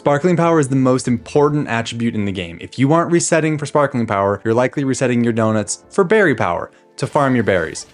Sparkling power is the most important attribute in the game. If you aren't resetting for sparkling power, you're likely resetting your donuts for berry power to farm your berries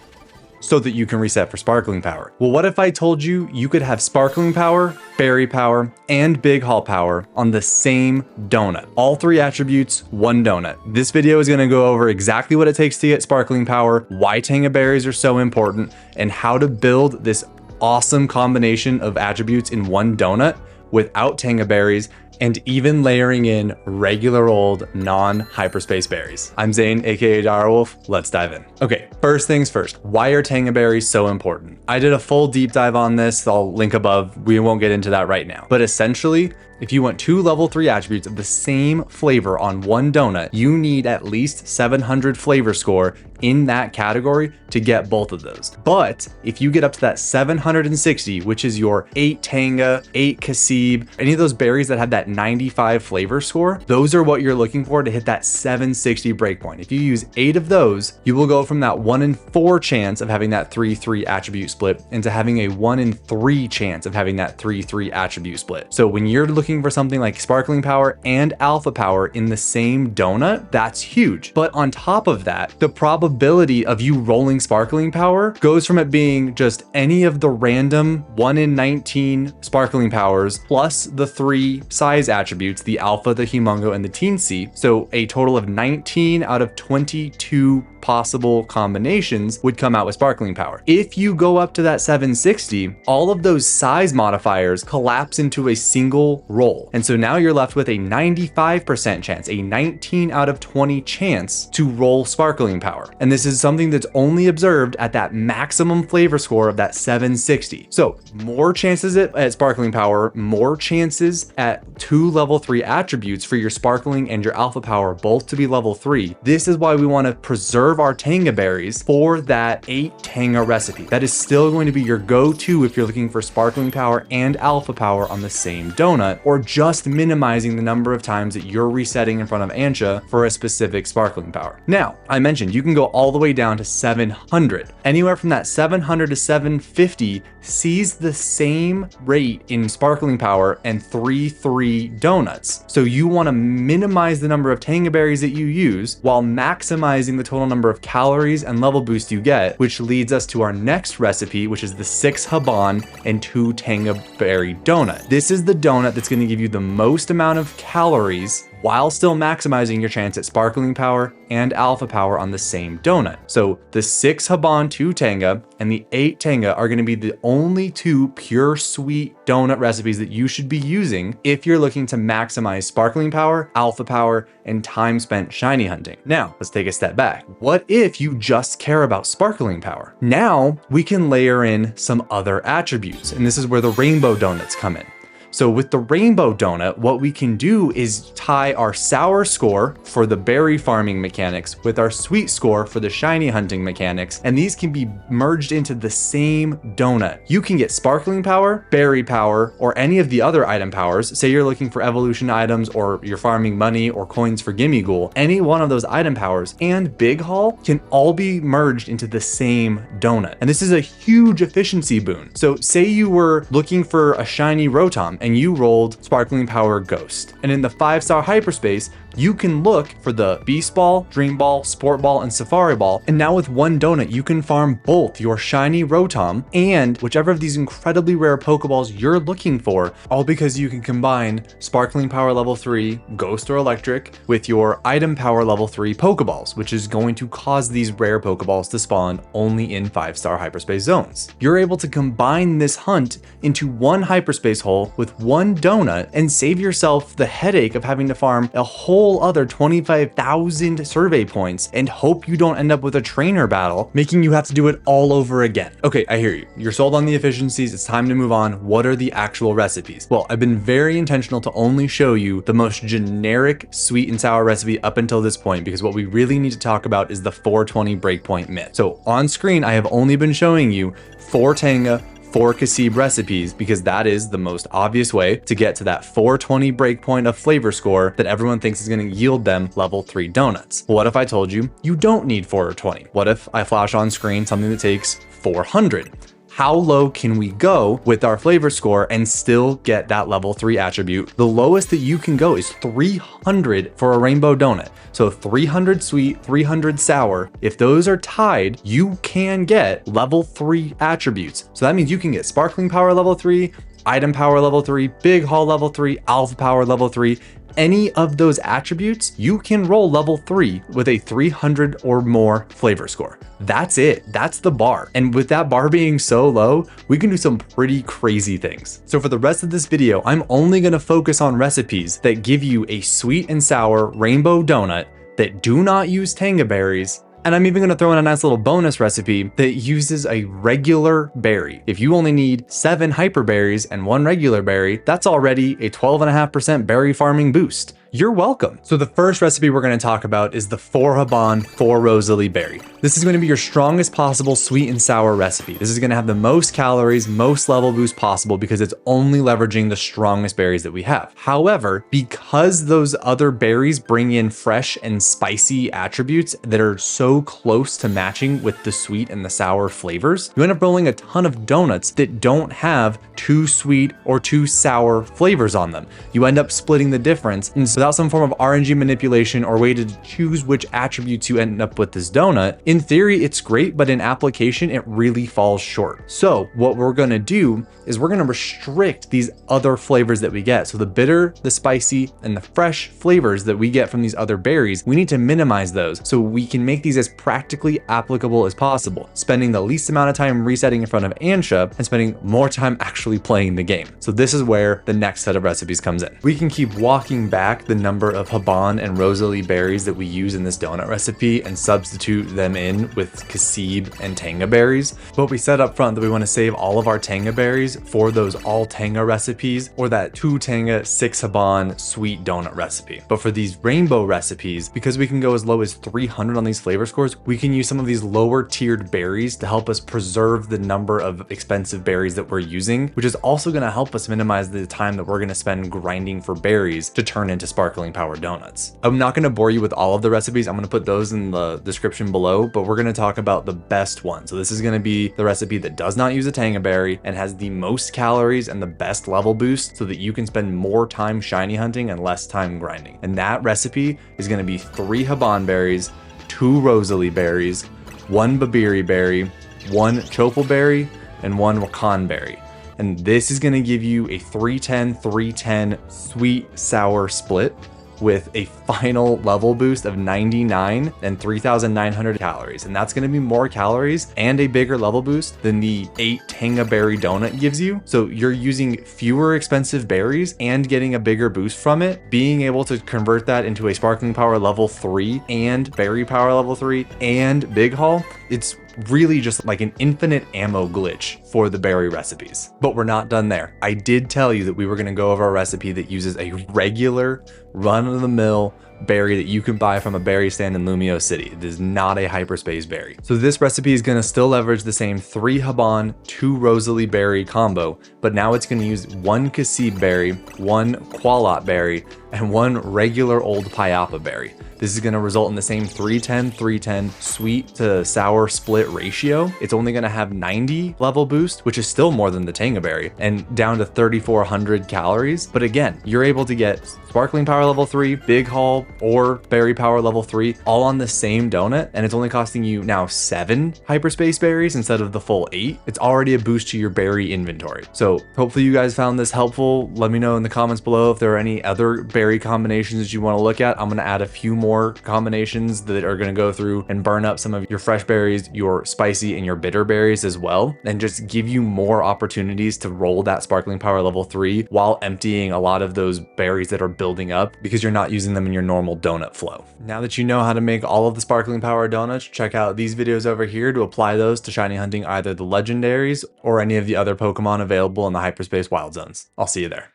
so that you can reset for sparkling power. Well, what if I told you you could have sparkling power, berry power, and big haul power on the same donut? All three attributes, one donut. This video is gonna go over exactly what it takes to get sparkling power, why Tanga berries are so important, and how to build this awesome combination of attributes in one donut without Tanga berries, and even layering in regular old non-hyperspace berries. I'm Zane, aka Direwolf. Let's dive in. Okay, first things first, why are Tanga berries so important? I did a full deep dive on this, I'll link above. We won't get into that right now. But essentially, if you want two level 3 attributes of the same flavor on one donut, you need at least 700 flavor score in that category to get both of those. But if you get up to that 760, which is your 8 Tanga, 8 Kasib, any of those berries that have that 95 flavor score, those are what you're looking for to hit that 760 breakpoint. If you use 8 of those, you will go from that 1 in 4 chance of having that 3-3 attribute split into having a 1 in 3 chance of having that 3-3 attribute split. So when you're looking for something like sparkling power and alpha power in the same donut, that's huge. But on top of that, the probability of you rolling sparkling power goes from it being just any of the random 1 in 19 sparkling powers plus the 3 size attributes, the alpha, the humongo, and the teensy. So a total of 19 out of 22 possible combinations would come out with sparkling power. If you go up to that 760, all of those size modifiers collapse into a single roll. And so now you're left with a 95% chance, a 19 out of 20 chance to roll sparkling power. And this is something that's only observed at that maximum flavor score of that 760. So more chances at sparkling power, more chances at 2 level 3 attributes for your sparkling and your alpha power both to be level 3. This is why we want to preserve our Tanga berries for that 8 Tanga recipe. That is still going to be your go-to if you're looking for sparkling power and alpha power on the same donut, or just minimizing the number of times that you're resetting in front of Ancha for a specific sparkling power. Now, I mentioned you can go all the way down to 700. Anywhere from that 700 to 750 sees the same rate in sparkling power and 3-3 donuts. So you want to minimize the number of Tanga berries that you use while maximizing the total number of calories and level boost you get, which leads us to our next recipe, which is the 6 Haban and 2 Tanga berry donut. This is the donut that's going to give you the most amount of calories while still maximizing your chance at sparkling power and alpha power on the same donut. So the 6 Haban 2 Tanga and the 8 Tanga are going to be the only 2 pure sweet donut recipes that you should be using if you're looking to maximize sparkling power, alpha power, and time spent shiny hunting. Now, let's take a step back. What if you just care about sparkling power? Now we can layer in some other attributes, and this is where the rainbow donuts come in. So with the rainbow donut, what we can do is tie our sour score for the berry farming mechanics with our sweet score for the shiny hunting mechanics, and these can be merged into the same donut. You can get sparkling power, berry power, or any of the other item powers. Say you're looking for evolution items, or you're farming money or coins for Gimme Ghoul. Any one of those item powers and big haul can all be merged into the same donut. And this is a huge efficiency boon. So say you were looking for a shiny Rotom and you rolled sparkling power ghost, and in the 5-star hyperspace you can look for the Beast Ball, Dream Ball, Sport Ball, and Safari Ball. And now with one donut, you can farm both your shiny Rotom and whichever of these incredibly rare Pokeballs you're looking for, all because you can combine Sparkling Power level 3, Ghost or Electric, with your Item Power level 3 Pokeballs, which is going to cause these rare Pokeballs to spawn only in 5-star hyperspace zones. You're able to combine this hunt into one hyperspace hole with one donut and save yourself the headache of having to farm a whole other 25,000 survey points and hope you don't end up with a trainer battle, making you have to do it all over again. Okay, I hear you. You're sold on the efficiencies. It's time to move on. What are the actual recipes? Well, I've been very intentional to only show you the most generic sweet and sour recipe up until this point, because what we really need to talk about is the 420 breakpoint myth. So on screen, I have only been showing you 4 Tanga, 4 Kasib recipes, because that is the most obvious way to get to that 420 breakpoint of flavor score that everyone thinks is going to yield them level 3 donuts. What if I told you you don't need 420? What if I flash on screen something that takes 400? how low can we go with our flavor score and still get that level 3 attribute? The lowest that you can go is 300 for a rainbow donut. So 300 sweet, 300 sour. If those are tied, you can get level 3 attributes. So that means you can get sparkling power level 3, item power level 3, big haul level 3, alpha power level 3. Any of those attributes, you can roll level 3 with a 300 or more flavor score. That's it. That's the bar. And with that bar being so low, we can do some pretty crazy things. So for the rest of this video, I'm only going to focus on recipes that give you a sweet and sour rainbow donut that do not use Tanga berries. And I'm even going to throw in a nice little bonus recipe that uses a regular berry. If you only need 7 hyper berries and 1 regular berry, that's already a 12.5% berry farming boost. You're welcome. So the first recipe we're going to talk about is the 4 Haban 4 Roseli berry. This is going to be your strongest possible sweet and sour recipe. This is going to have the most calories, most level boost possible because it's only leveraging the strongest berries that we have. However, because those other berries bring in fresh and spicy attributes that are so close to matching with the sweet and the sour flavors, you end up rolling a ton of donuts that don't have too sweet or too sour flavors on them. You end up splitting the difference, and without some form of RNG manipulation or way to choose which attributes you end up with this donut, in theory, it's great, but in application, it really falls short. So what we're gonna do is we're gonna restrict these other flavors that we get. So the bitter, the spicy, and the fresh flavors that we get from these other berries, we need to minimize those so we can make these as practically applicable as possible, spending the least amount of time resetting in front of Ansha and spending more time actually playing the game. So this is where the next set of recipes comes in. We can keep walking back the number of Haban and Roseli berries that we use in this donut recipe and substitute them in with Kasib and Tanga berries. But we said up front that we want to save all of our Tanga berries for those all Tanga recipes or that 2 Tanga, 6 Haban sweet donut recipe. But for these rainbow recipes, because we can go as low as 300 on these flavor scores, we can use some of these lower tiered berries to help us preserve the number of expensive berries that we're using, which is also going to help us minimize the time that we're going to spend grinding for berries to turn into sparkling power donuts. I'm not going to bore you with all of the recipes. I'm going to put those in the description below, but we're going to talk about the best one. So this is going to be the recipe that does not use a Tanga berry and has the most calories and the best level boost so that you can spend more time shiny hunting and less time grinding. And that recipe is going to be 3 Haban berries, 2 Roseli berries, 1 Babiri berry, 1 Chople berry, and 1 Wacan berry. And this is going to give you a 310-310 sweet sour split with a final level boost of 99 and 3,900 calories. And that's going to be more calories and a bigger level boost than the 8 Tanga berry donut gives you. So you're using fewer expensive berries and getting a bigger boost from it. Being able to convert that into a sparkling power level 3 and berry power level 3 and big haul, it's really just like an infinite ammo glitch for the berry recipes. But we're not done there. I did tell you that we were going to go over a recipe that uses a regular run-of-the-mill berry that you can buy from a berry stand in Lumio City. It is not a hyperspace berry. So this recipe is going to still leverage the same 3 Haban, 2 Roseli berry combo, but now it's going to use 1 Kasib berry, 1 Qualot berry, and 1 regular old Payapa berry. This is going to result in the same 310-310 sweet to sour split ratio. It's only going to have 90 level boost, which is still more than the Tanga berry, and down to 3,400 calories. But again, you're able to get sparkling power level 3, big haul, or berry power level 3 all on the same donut, and it's only costing you now 7 hyperspace berries instead of the full 8. It's already a boost to your berry inventory. So hopefully you guys found this helpful. Let me know in the comments below if there are any other berry combinations that you want to look at. I'm going to add a few more combinations that are going to go through and burn up some of your fresh berries, your spicy and your bitter berries as well, and just give you more opportunities to roll that sparkling power level 3 while emptying a lot of those berries that are building up because you're not using them in your normal donut flow. Now that you know how to make all of the sparkling power donuts, check out these videos over here to apply those to shiny hunting either the legendaries or any of the other Pokemon available in the hyperspace wild zones. I'll see you there.